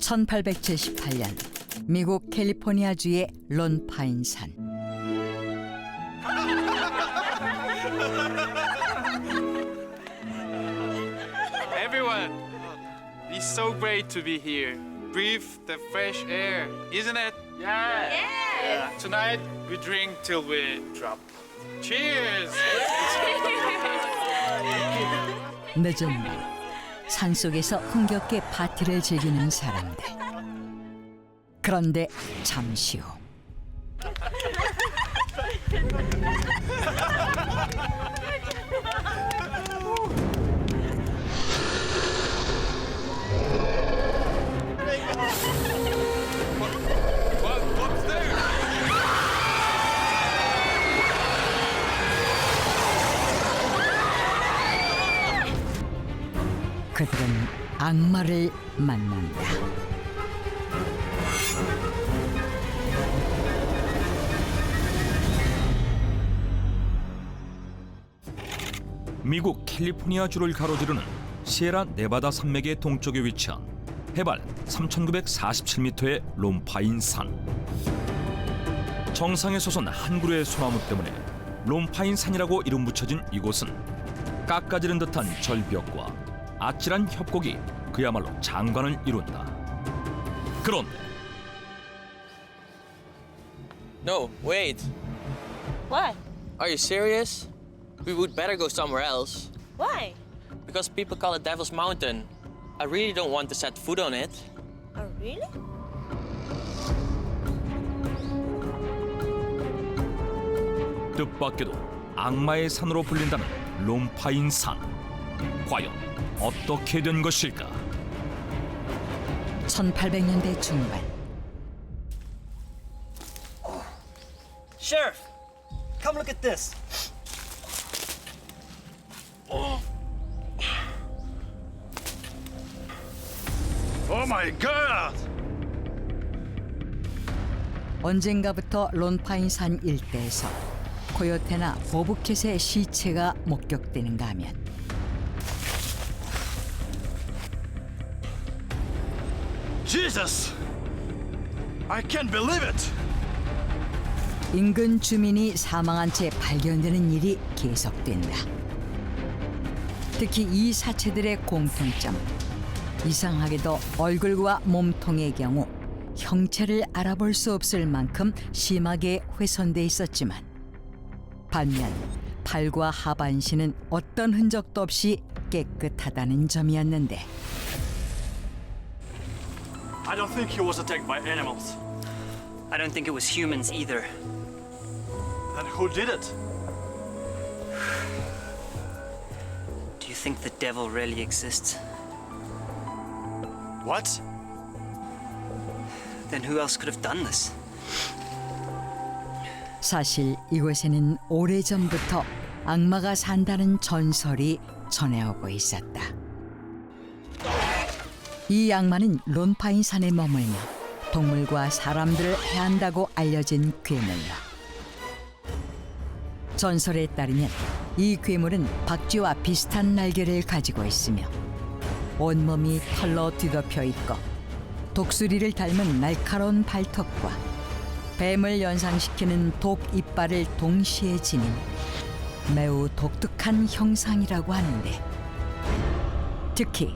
1878년 미국 캘리포니아주의 론파인산. Everyone, it's so great to be here. Breathe the fresh air, isn't it? Yeah. Tonight we drink till we drop. Cheers. 늦은 밤 산속에서 흥겹게 파티를 즐기는 사람들. 그런데 잠시 후 What's there? 그들은 악마를 만난다. 미국 캘리포니아주를 가로지르는 시에라 네바다 산맥의 동쪽에 위치한 해발 3,947m의 롬파인 산. 정상에 솟은 한 그루의 소나무 때문에 롬파인 산이라고 이름 붙여진 이곳은 깎아지른 듯한 절벽과 아찔한 협곡이 그야말로 장관을 이룬다. 그런데 No, wait. What? Are you serious? We would better go somewhere else. Why? Because people call it Devil's Mountain. I really don't want to set foot on it. Oh, really? 뜻밖에도 악마의 산으로 불린다는 롬파인 산. 과연 어떻게 된 것일까? 1800년대 중반 Sheriff, come look at this. Oh my God! 언젠가부터 론파인산 일대에서 코요테나 보브캣의 시체가 목격되는가 하면 Jesus! I can't believe it! 인근 주민이 사망한 채 발견되는 일이 계속된다. 특히 이 사체들의 공통점, 이상하게도 얼굴과 몸통의 경우 형체를 알아볼 수 없을 만큼 심하게 훼손돼 있었지만 반면 팔과 하반신은 어떤 흔적도 없이 깨끗하다는 점이었는데 I don't think he was attacked by animals. I don't think it was humans either. Then who did it? Do you think the devil really exists? What? Then who else could have done this? 사실 이곳에는 오래전부터 악마가 산다는 전설이 전해오고 있었다. 이 악마는 론파인 산에 머물며 동물과 사람들을 해한다고 알려진 괴물이다. 전설에 따르면 이 괴물은 박쥐와 비슷한 날개를 가지고 있으며 온몸이 털로 뒤덮여 있고 독수리를 닮은 날카로운 발톱과 뱀을 연상시키는 독 이빨을 동시에 지닌 매우 독특한 형상이라고 하는데 특히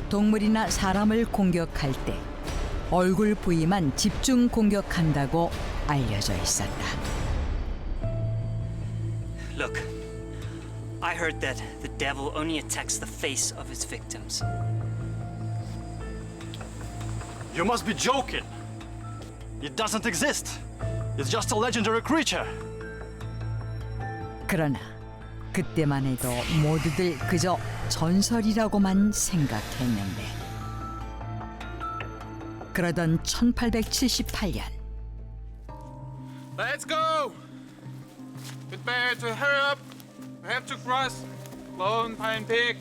동물이나 사람을 공격할 때 얼굴 부위만 집중 공격한다고 알려져 있었다. Look, I heard that the devil only attacks the face of his victims. You must be joking. It doesn't exist. It's just a legendary creature. 그러나 그때만 해도 모두들 그저 전설이라고만 생각했는데 그러던 1878년 Let's go! We'd better to hurry up. We have to cross Lone Pine Peak.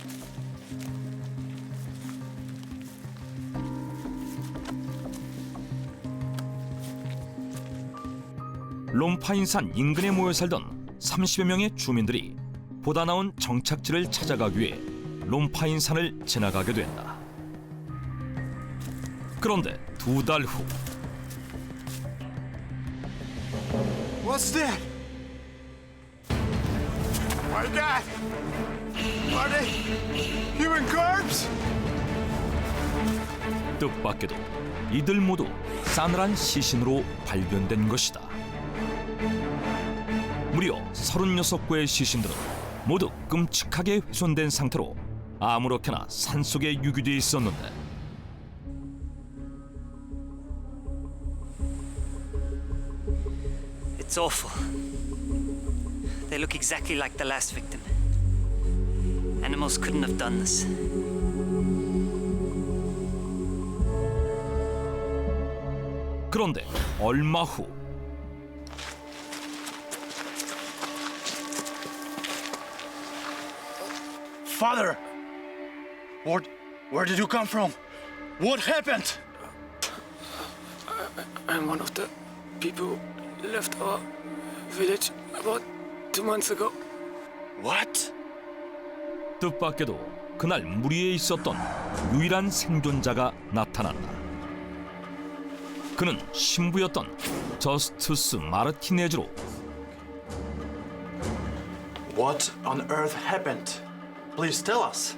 롬파인산 인근에 모여 살던 30여 명의 주민들이 보다 나은 정착지를 찾아가기 위해 롬파인산을 지나가게 된다. 그런데 2달 후 What's that? My God! Are they human corpse? 뜻밖에도 이들 모두 싸늘한 시신으로 발견된 것이다. 무려 36구의 시신들은 모두 끔찍하게 훼손된 상태로 아무렇게나 산속에 유기돼 있었는데 It's awful. They look exactly like the last victim. Animals couldn't have done this. 그런데 얼마 후 Father! Where did you come from? What happened? I'm one of the people who left our village about 2 months ago. What? 뜻밖에도 그날 무리에 있었던 유일한 생존자가 나타난다. 그는 신부였던 저스투스 마르티네즈로 What on earth happened? Please tell us.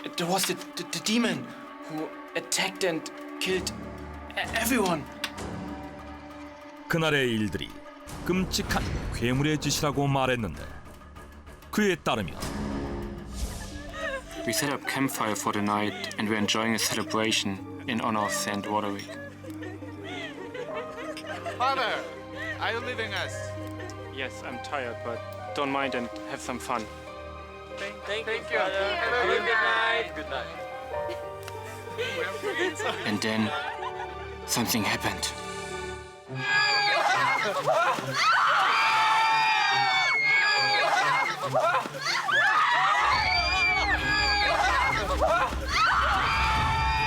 It was the demon who attacked and killed everyone. 그날의 일들이 끔찍한 괴물의 짓이라고 말했는데 그에 따르면 We set up campfire for the night and we're enjoying a celebration in honor of Saint Waterwick. Father, are you leaving us? Yes, I'm tired, but don't mind and have some fun. Thank you. Have a good night. Good night. And then something happened.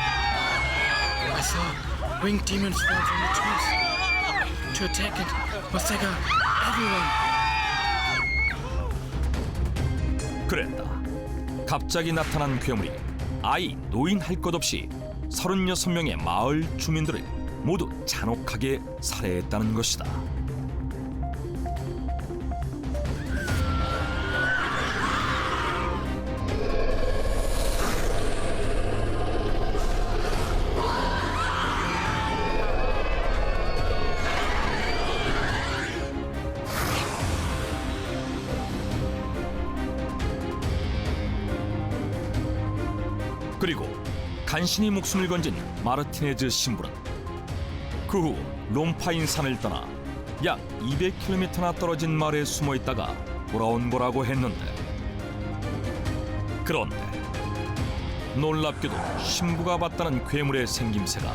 I saw winged demons fall from the trees to attack and massacre everyone. 그랬다. 갑자기 나타난 괴물이 아이, 노인 할 것 없이 36명의 마을 주민들을 모두 잔혹하게 살해했다는 것이다. 그리고 간신히 목숨을 건진 마르티네즈 신부는 그 후 롬파인 산을 떠나 약 200km나 떨어진 마을에 숨어 있다가 돌아온 거라고 했는데 그런데 놀랍게도 신부가 봤다는 괴물의 생김새가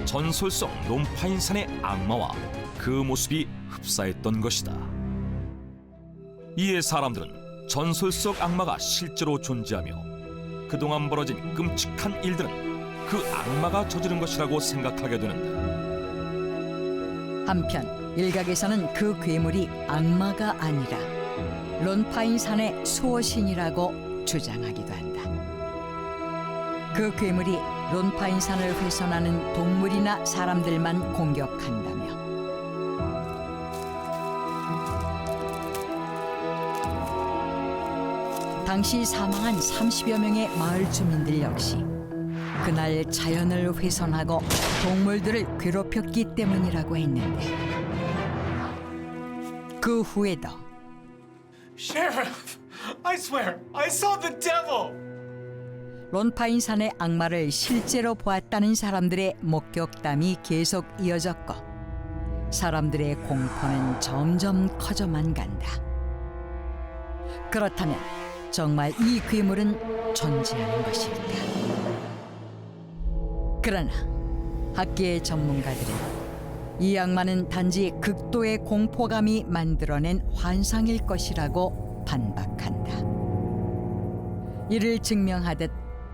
전설 속 롬파인 산의 악마와 그 모습이 흡사했던 것이다. 이에 사람들은 전설 속 악마가 실제로 존재하며 그동안 벌어진 끔찍한 일들은 그 악마가 저지른 것이라고 생각하게 되는데 한편 일각에서는 그 괴물이 악마가 아니라 론파인산의 수호신이라고 주장하기도 한다. 그 괴물이 론파인산을 훼손하는 동물이나 사람들만 공격한다며 당시 사망한 30여 명의 마을 주민들 역시 그날 자연을 훼손하고 동물들을 괴롭혔기 때문이라고 했는데 그 후에도 Sheriff, I swear, I saw the devil. 론파인산의 악마를 실제로 보았다는 사람들의 목격담이 계속 이어졌고 사람들의 공포는 점점 커져만 간다. 그렇다면 정말 이 괴물은 존재하는 것일까? 그러나 학계의 전문가들은 이 악마는 단지 극도의 공포감이 만들어낸 환상일 것이라고 반박한다. 이를 증명하듯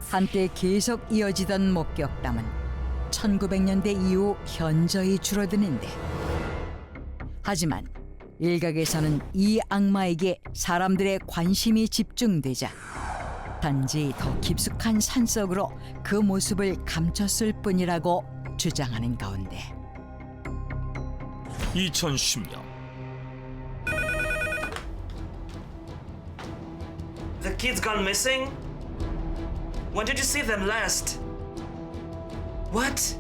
한때 계속 이어지던 목격담은 1900년대 이후 현저히 줄어드는데, 하지만 일각에서는 이 악마에게 사람들의 관심이 집중되자 단지 더 깊숙한 산속으로 그 모습을 감췄을 뿐이라고 주장하는 가운데, 2010년 The kids gone missing? When did you see them last? What?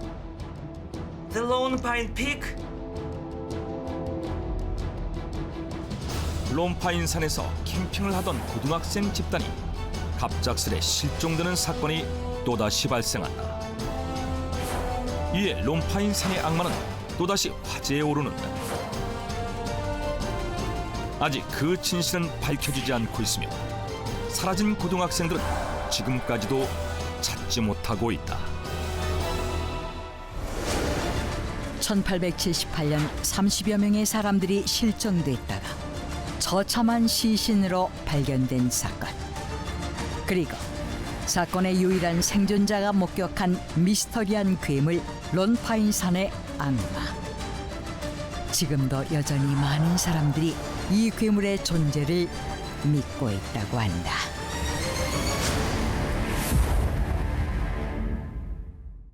The Lone Pine Peak? 롬파인 산에서 캠핑을 하던 고등학생 집단이 갑작스레 실종되는 사건이 또다시 발생한다. 이에 롬파인 산의 악마는 또다시 화제에 오르는다. 아직 그 진실은 밝혀지지 않고 있으며 사라진 고등학생들은 지금까지도 찾지 못하고 있다. 1878년 30여 명의 사람들이 실종됐다가 처참한 시신으로 발견된 사건. 그리고 사건의 유일한 생존자가 목격한 미스터리한 괴물 론파인 산의 악마. 지금도 여전히 많은 사람들이 이 괴물의 존재를 믿고 있다고 한다.